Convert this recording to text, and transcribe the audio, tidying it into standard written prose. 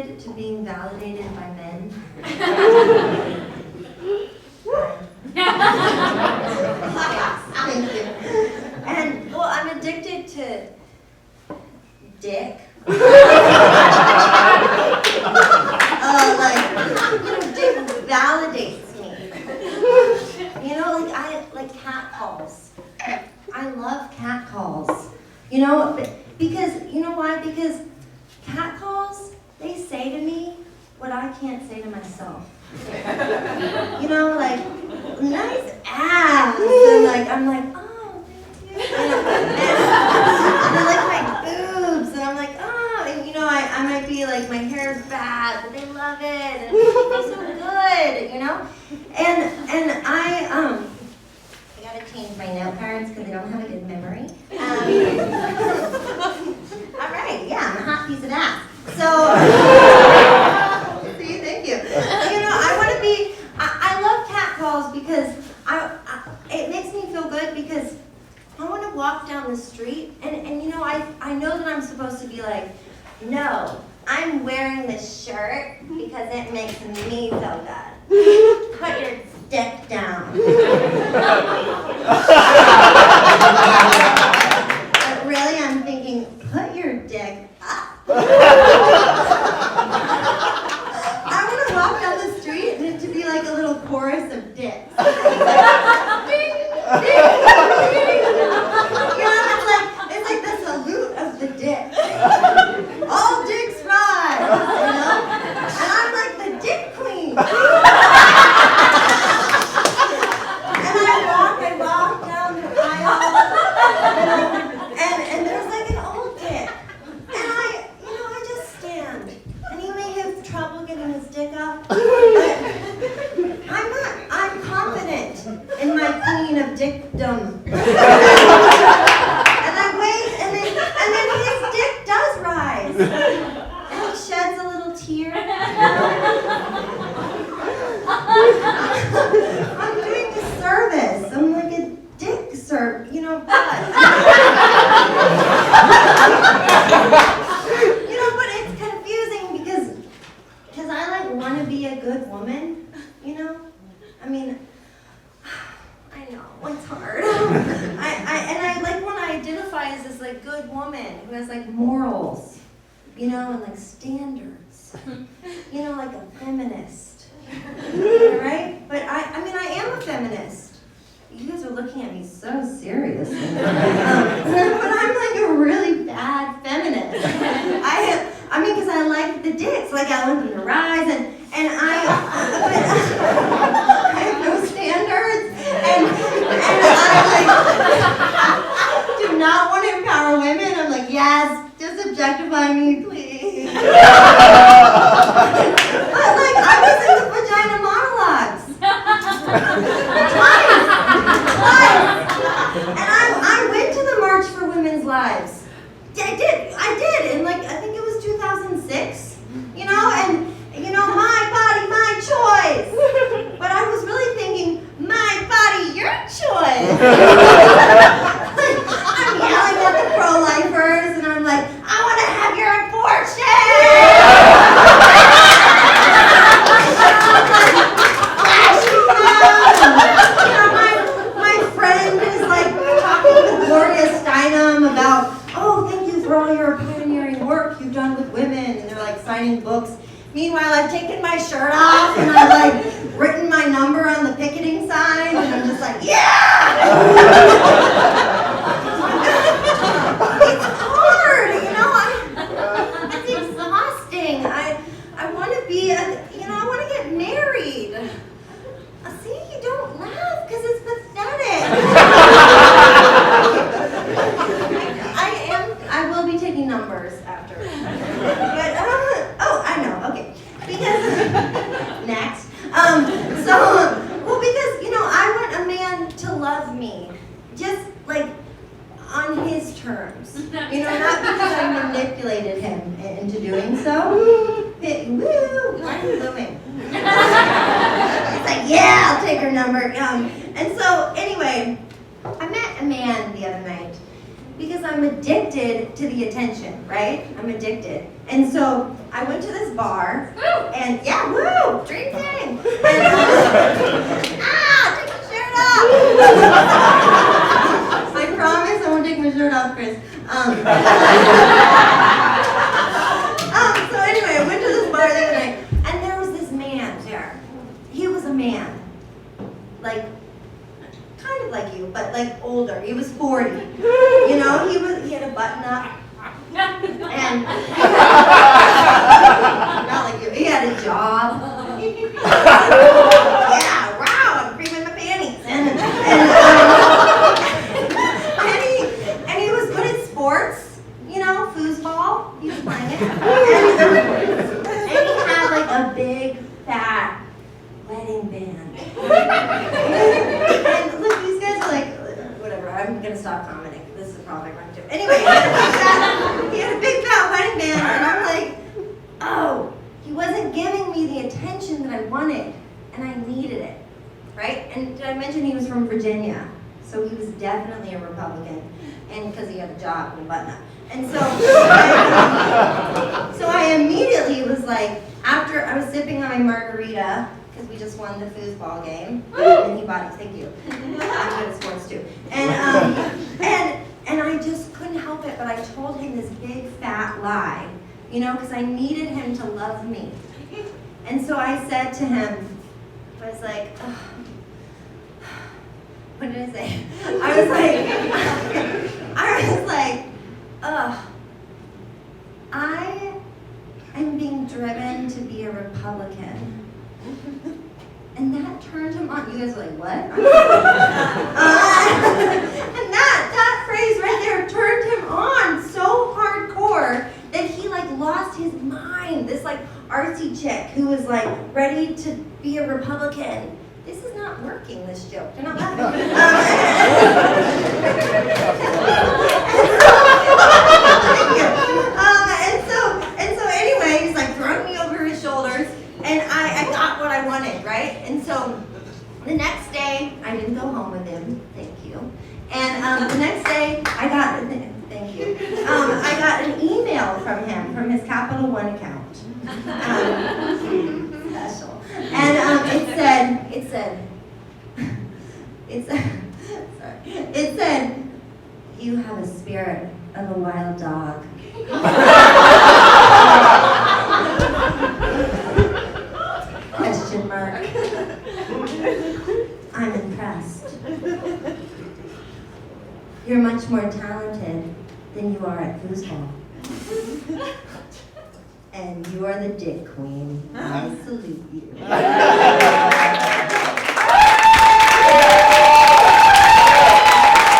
addicted to being validated by men. Thank you. And, well, I'm addicted to dick. Dick validates me. I like cat calls. I love cat calls. Because, you know why? Because cat calls, they say to me what I can't say to myself. Nice ass. And I'm like, oh, thank you. And I like my boobs. And I'm like, oh. And, I might be like, my hair's bad, but they love it. And it feels so good, And I gotta change my note cards because I don't have a good memory. All right, yeah, I'm a hot piece of ass. So, see, thank you. I love cat calls because it makes me feel good because I want to walk down the street and I know that I'm supposed to be like, no, I'm wearing this shirt because it makes me feel good. Put your dick down. But really, I'm thinking, put your dick up. I want to walk down the street and it to be like a little chorus of dicks. Ding, ding, ding. It's like the salute of the dick. All dicks rise, And I'm like the dick queen. And I walk down the aisle, and there's like an old dick. And I just stand. And he may have trouble getting his dick up, but I'm confident in my queen of dickdom. And I wait, and then his dick does rise. And he sheds a little tear. I'm doing a service. I'm like a dick serve, but it's confusing because I want to be a good woman, I know, it's hard. I want to identify as this good woman who has morals, and standards, like a feminist, right? But I am a feminist. You guys are looking at me so seriously. But I'm a really bad feminist. Because I like the dicks, I want them to rise, and I have no standards, and I do not want to empower women. I'm like, yes, just objectify me, please. But I was in the vagina monologues. Twice. And I went to the March for Women's Lives. I did, and I think it was 2006, and my body, my choice. But I was really thinking, my body, your choice. I'm yelling at the pro-lifers, and I'm like, I want to have your abortion. My friend is talking with Gloria Steinem about, oh, thank you for all your pioneering work you've done with women, and they're signing books. Meanwhile, I've taken my shirt off and I've written my number on the picketing sign, and I'm just like, yeah! It's hard, it's exhausting. I want to be, I want to get married. See, you don't laugh because it's pathetic. I will be taking numbers after. But, I know, okay. Because, next. I want a man to love me. Just, on his terms. Not because I manipulated him into doing so. Woo! I'm blooming. It's yeah, I'll take her number. And so, anyway, I met a man the other night. because I'm addicted to the attention, right? I'm addicted. And so I went to this bar, and yeah, woo, drinking. And, take my shirt off. I promise I won't take my shirt off, Chris. So anyway, I went to this bar the other night, and there was this man there. He was a man, like, kind of like you, but like older. He was 40. You know, he had a button up. And not like you. He had a job. Yeah, wow, I'm creaming my panties. And he was good at sports. You know, foosball. He was playing it. And he had like a big, fat wedding band. And look, these guys are like, whatever, I'm gonna stop commenting. This is probably wrong too. Anyway, he had a big fat wedding band, and I'm like, oh, he wasn't giving me the attention that I wanted, and I needed it, right? And did I mention he was from Virginia? So he was definitely a Republican, and because he had a job and a button up. And so, so I immediately was like, after I was sipping on my margarita, because we just won the foosball game, and he bought it. Thank you. I'm good at sports too. And I just couldn't help it, but I told him this big fat lie, you know, because I needed him to love me. And so I said to him, I was like, oh. What did I say? I was like, ugh. I am being driven to be a Republican. And that turned him on. You guys are like, what? And that phrase right there turned him on so hardcore that he like lost his mind. This like artsy chick who was like ready to be a Republican. This is not working, this joke. They're not laughing. And so anyway, he's like throwing me over his shoulders. And I got what I wanted, right? And so the next day, I didn't go home with him, thank you. And the next day, I got an email from him, from his Capital One account. Special. And it said, you have a spirit of a wild dog. Question mark. I'm impressed. You're much more talented than you are at foosball. And you are the dick queen. I salute you.